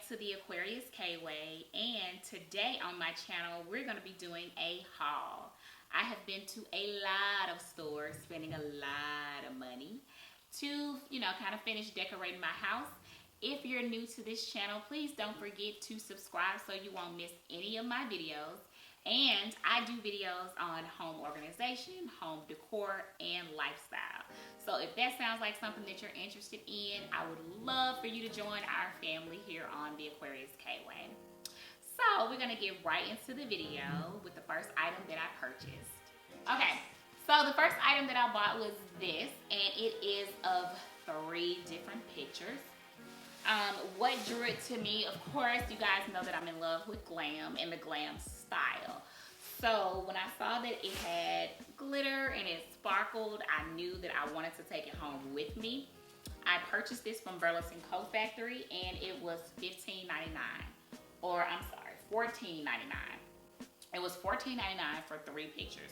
To the Aquarius K Way, and today on my channel we're going to be doing a haul. I have been to a lot of stores, spending a lot of money to, kind of finish decorating my house. If you're new to this channel, please don't forget to subscribe so you won't miss any of my videos. And I do videos on home organization, home decor, and lifestyle. So if that sounds like something that you're interested in, I would love for you to join our family here on the Aquarius K Way. So we're gonna get right into the video with the first item that I purchased. Okay, so the first item that I bought was this, and it is of 3 different pictures. What drew it to me, of course, you guys know that I'm in love with glam and the glam style. So when I saw that it had glitter and it sparkled, I knew that I wanted to take it home with me. I purchased this from belEX Factory, and it was $15.99, or I'm sorry, $14.99. It was $14.99 for 3 pictures.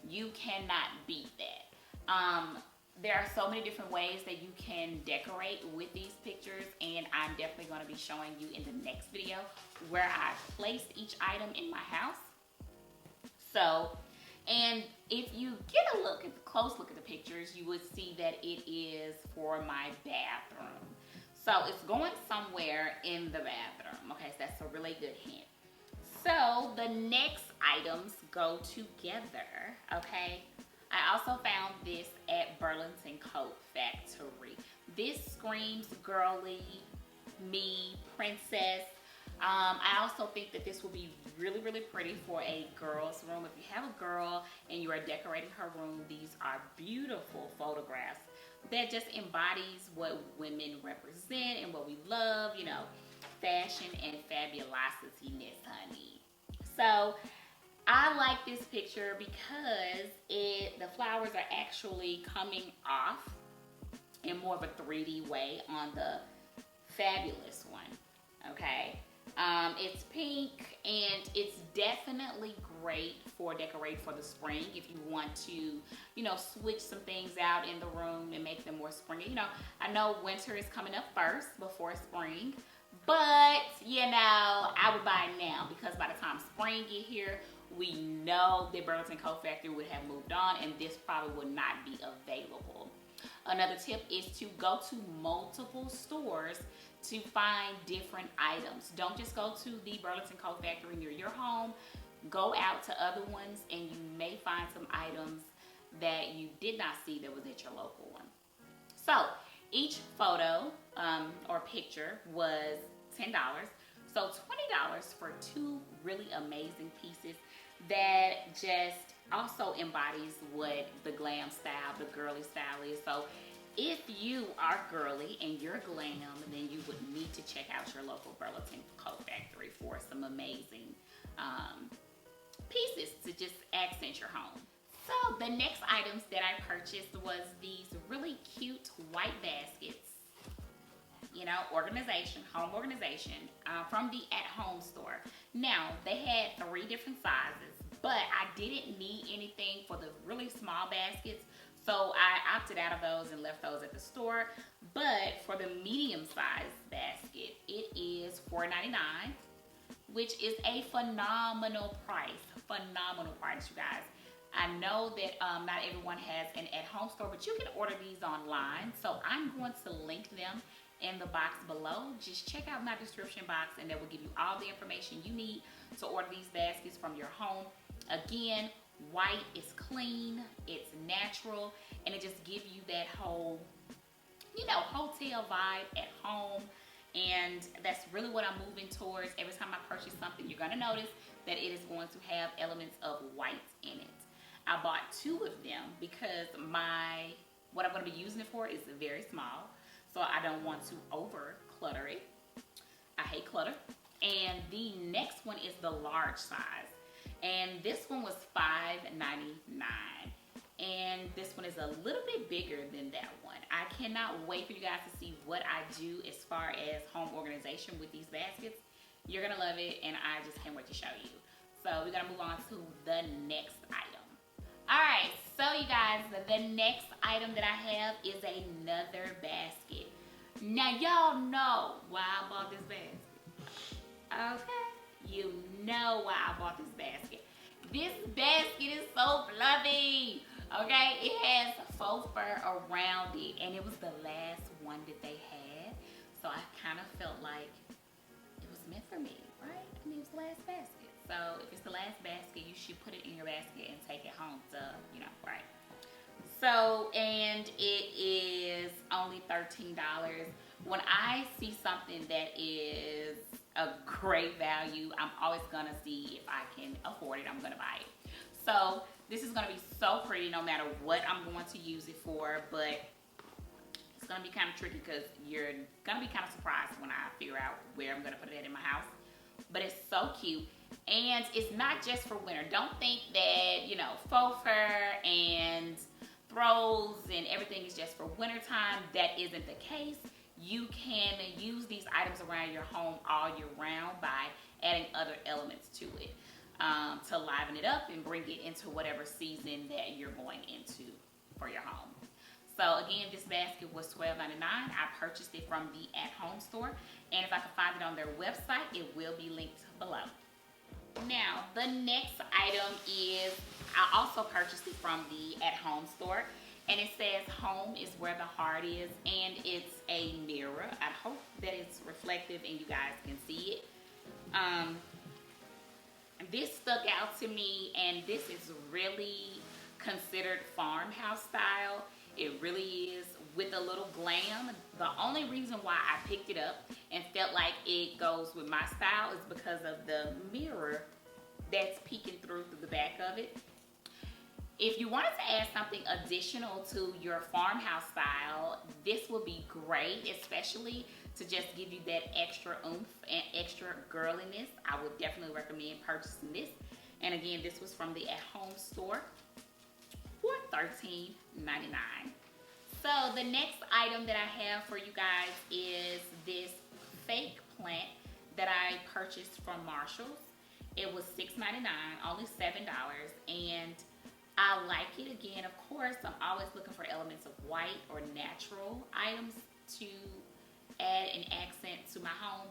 You cannot beat that. There are so many different ways that you can decorate with these pictures, and I'm definitely going to be showing you in the next video where I placed each item in my house. So, and if you get a close look at the pictures, you would see that it is for my bathroom. So it's going somewhere in the bathroom. Okay, so that's a really good hint. So the next items go together, okay? I also found this at belEX Factory. This screams girly, me, princess. I also think that this will be really, really pretty for a girl's room. If you have a girl and you are decorating her room, these are beautiful photographs that just embodies what women represent and what we love, fashion and fabulosity-ness, honey. So I like this picture because the flowers are actually coming off in more of a 3D way on the fabulous one, okay? It's pink, and it's definitely great for decorate for the spring if you want to, switch some things out in the room and make them more springy. I know winter is coming up first before spring, but, I would buy it now because by the time spring get here, we know that belEX Factory would have moved on, and this probably would not be available. Another tip is to go to multiple stores to find different items. Don't just go to the belEX Factory near your home. Go out to other ones, and you may find some items that you did not see that was at your local one. So each photo or picture was $10. So $20 for 2 really amazing pieces that just also embodies what the glam style, the girly style is. So if you are girly and you're glam, then you would need to check out your local belEX Factory for some amazing pieces to just accent your home. So the next items that I purchased was these really cute white baskets, home organization from the At Home store. Now, they had 3 different sizes, but I didn't need anything for the really small baskets, so I opted out of those and left those at the store. But for the medium-sized basket, it is $4.99, which is a phenomenal price. Phenomenal price, you guys. I know that not everyone has an at-home store, but you can order these online. So I'm going to link them in the box below. Just check out my description box, and that will give you all the information you need to order these baskets from your home. Again, white is clean, it's natural, and it just gives you that whole, hotel vibe at home. And that's really what I'm moving towards. Every time I purchase something, you're gonna notice that it is going to have elements of white in it. I bought 2 of them because what I'm going to be using it for is very small, so I don't want to over clutter it. I hate clutter. And the next one is the large size, and this one was $5.99. And this one is a little bit bigger than that one. I cannot wait for you guys to see what I do as far as home organization with these baskets. You're gonna love it, and I just can't wait to show you. So we're gonna move on to the next item. All right, so you guys, the next item that I have is another basket. Now y'all know why I bought this basket. Okay, you know why I bought this basket. This basket is so fluffy. Okay, it has faux fur around it, and it was the last one that they had, so I kind of felt like it was meant for me, right? I mean, it was the last basket, so if it's the last basket, you should put it in your basket and take it home, you know, right? So, and it is only $13. When I see something that is a great value, I'm always gonna see if I can afford it, I'm gonna buy it. So this is gonna be so pretty no matter what I'm going to use it for, but it's gonna be kind of tricky because you're gonna be kind of surprised when I figure out where I'm gonna put it in my house. But it's so cute, and it's not just for winter. Don't think that, you know, faux fur and throws and everything is just for winter time. That isn't the case. You can use these items around your home all year round by adding other elements to it. To liven it up and bring it into whatever season that you're going into for your home. So again, this basket was $12.99. I purchased it from the At Home store, and if I can find it on their website, it will be linked below. Now, the next item is, I also purchased it from the At Home store, and it says home is where the heart is, and it's a mirror. I hope that it's reflective and you guys can see it. This stuck out to me, and this is really considered farmhouse style. It really is, with a little glam. The only reason why I picked it up and felt like it goes with my style is because of the mirror that's peeking through the back of it. If you wanted to add something additional to your farmhouse style, this would be great, especially to just give you that extra oomph and extra girliness. I would definitely recommend purchasing this. And again, this was from the At Home store for $13.99. So the next item that I have for you guys is this fake plant that I purchased from Marshall's. It was $6.99, only $7, and I like it. Again, of course, I'm always looking for elements of white or natural items to add an accent to my home.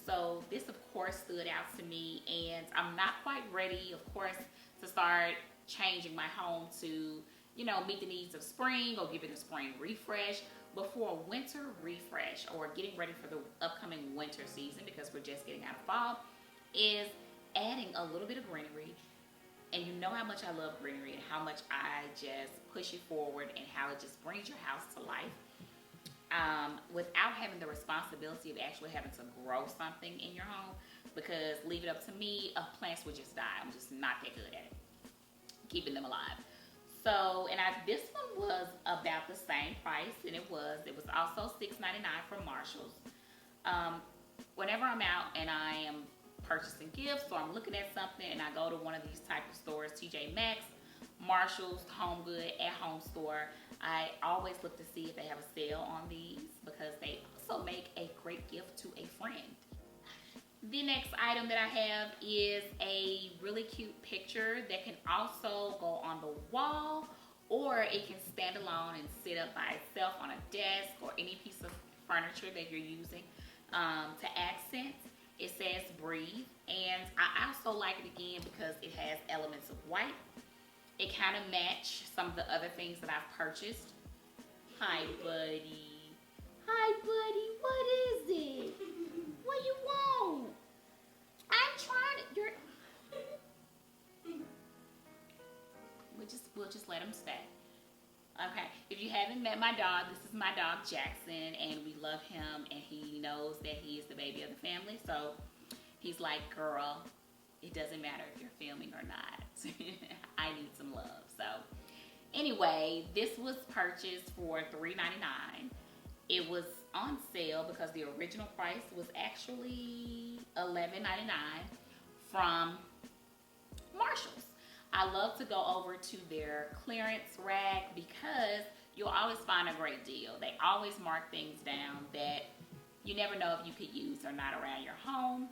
So this, of course, stood out to me, and I'm not quite ready, of course, to start changing my home to, you know, meet the needs of spring or give it a spring refresh. Before a winter refresh or getting ready for the upcoming winter season, because we're just getting out of fall, is adding a little bit of greenery. And you know how much I love greenery and how much I just push it forward and how it just brings your house to life. Without having the responsibility of actually having to grow something in your home, because leave it up to me, plants would just die. I'm just not that good at it, keeping them alive. So, and this one was about the same price, and it was also $6.99 from Marshall's. Whenever I'm out and I am purchasing gifts, or I'm looking at something and I go to one of these type of stores, TJ Maxx, Marshall's, Home Good, At Home store, I always look to see if they have a sale on these, because they also make a great gift to a friend. The next item that I have is a really cute picture that can also go on the wall, or it can stand alone and sit up by itself on a desk or any piece of furniture that you're using to accent. It says breathe, and I also like it again because it has elements of white. It kind of matches some of the other things that I've purchased. Hi, buddy. Hi, buddy. What is it? What you want? I'm trying to. We'll just let him stay. Okay. If you haven't met my dog, this is my dog Jackson, and we love him, and he knows that he is the baby of the family. So he's like, girl, It doesn't matter if you're filming or not. I need some love. So anyway, this was purchased for $3.99. It was on sale because the original price was actually $11.99 from Marshalls. I love to go over to their clearance rack because you'll always find a great deal. They always mark things down that you never know if you could use or not around your home.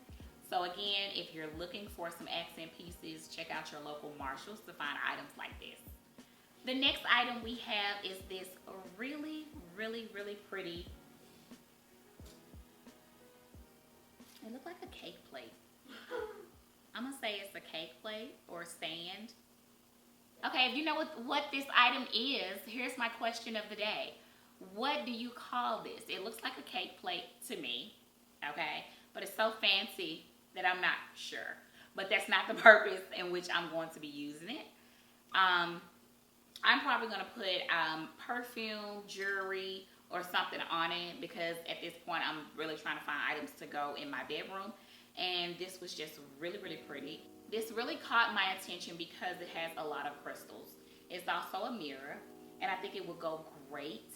So again, if you're looking for some accent pieces, check out your local Marshalls to find items like this. The next item we have is this really, really, really pretty. It looks like a cake plate. I'm gonna say it's a cake plate or stand. Okay, if you know what this item is, here's my question of the day. What do you call this? It looks like a cake plate to me, okay? But it's so fancy that I'm not sure. But that's not the purpose in which I'm going to be using it. I'm probably gonna put perfume, jewelry, or something on it because at this point I'm really trying to find items to go in my bedroom. And this was just really, really pretty. This really caught my attention because it has a lot of crystals. It's also a mirror, and I think it would go great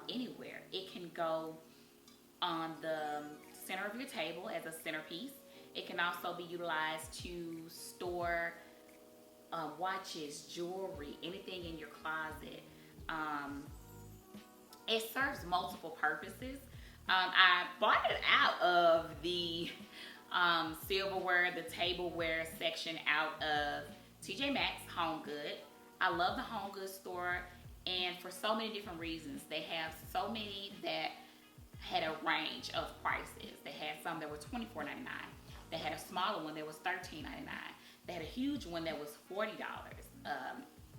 anywhere. It can go on the center of your table as a centerpiece. It can also be utilized to store watches, jewelry, anything in your closet. It serves multiple purposes. I bought it out of the silverware, the tableware section out of TJ Maxx Home Good. I love the Home Goods store, and for so many different reasons. They have so many that had a range of prices. They had some that were $24.99. They had a smaller one that was $13.99. They had a huge one that was $40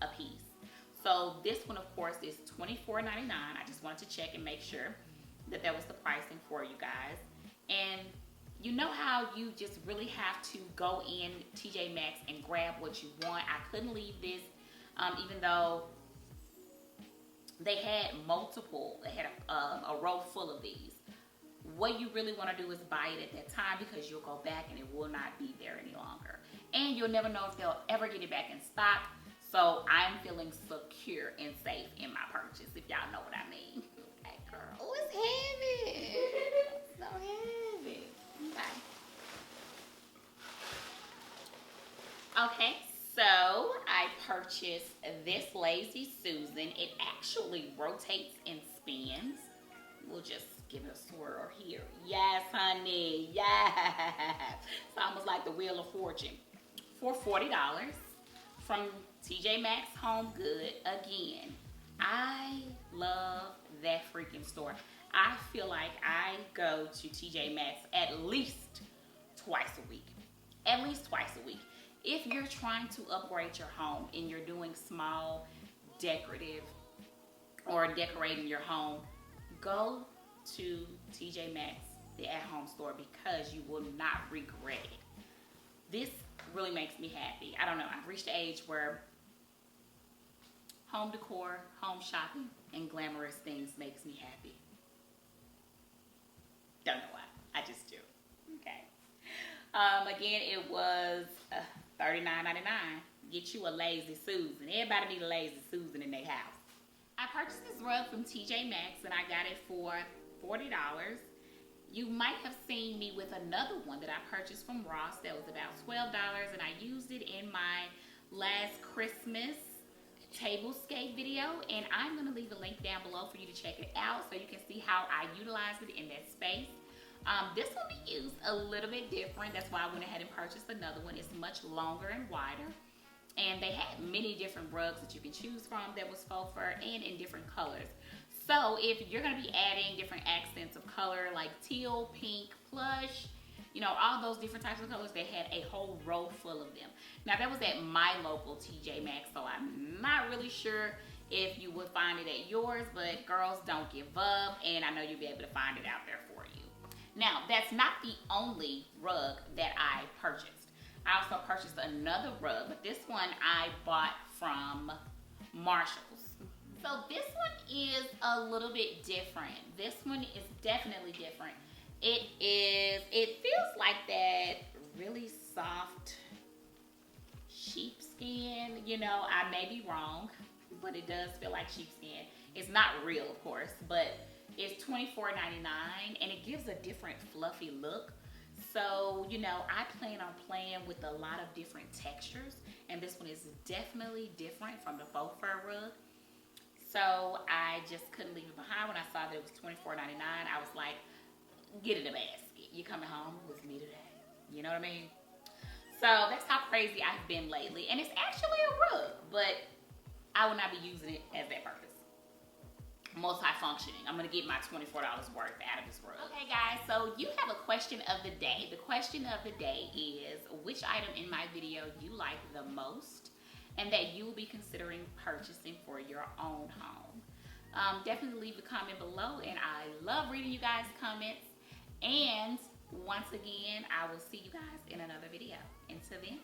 a piece. So this one, of course, is $24.99. I just wanted to check and make sure that that was the pricing for you guys. And you know how you just really have to go in TJ Maxx and grab what you want. I couldn't leave this, even though they had multiple. They had a row full of these. What you really want to do is buy it at that time because you'll go back and it will not be there any longer. And you'll never know if they'll ever get it back in stock. So I'm feeling secure and safe in my purchase, if y'all know what I mean. Okay, girl. Oh, it's heavy. It's so heavy. Okay, so I purchased this Lazy Susan. It actually rotates and spins. We'll just give it a swirl here. Yes, honey, yes. It's almost like the Wheel of Fortune. For $40 from TJ Maxx Home Good. Again, I love that freaking store. I feel like I go to TJ Maxx at least twice a week. At least twice a week. If you're trying to upgrade your home and you're doing small decorative or decorating your home, go to TJ Maxx, the at-home store, because you will not regret it. This really makes me happy. I don't know, I've reached the age where home decor, home shopping, and glamorous things makes me happy. Don't know why, I just do. Okay. Again, it was $39.99. Get you a Lazy Susan. Everybody need a Lazy Susan in their house. I purchased this rug from TJ Maxx and I got it for $40. You might have seen me with another one that I purchased from Ross that was about $12, and I used it in my last Christmas tablescape video, and I'm going to leave a link down below for you to check it out so you can see how I utilized it in that space. This will be used a little bit different. That's why I went ahead and purchased another one. It's much longer and wider. And they had many different rugs that you can choose from that was faux fur and in different colors. So if you're going to be adding different accents of color like teal, pink, plush, you know, all those different types of colors, they had a whole row full of them. Now that was at my local TJ Maxx, so I'm not really sure if you would find it at yours, but girls, don't give up, and I know you'll be able to find it out there for you. Now, that's not the only rug that I purchased. I also purchased another rug, but this one I bought from Marshalls. So this one is a little bit different. This one is definitely different. It feels like that really soft sheepskin. You know, I may be wrong, but it does feel like sheepskin. It's not real, of course, but it's $24.99 and it gives a different fluffy look. So, you know, I plan on playing with a lot of different textures, and this one is definitely different from the faux fur rug. So I just couldn't leave it behind. When I saw that it was $24.99, I was like, get in the basket. You coming home with me today. You know what I mean? So that's how crazy I've been lately. And it's actually a rug, but I will not be using it as that purpose. Multifunctioning. I'm gonna get my $24 worth out of this rug. Okay guys, so you have a question of the day. The question of the day is, which item in my video you like the most and that you will be considering purchasing for your own home? Definitely leave a comment below, and I love reading you guys' comments. And once again, I will see you guys in another video. Until then,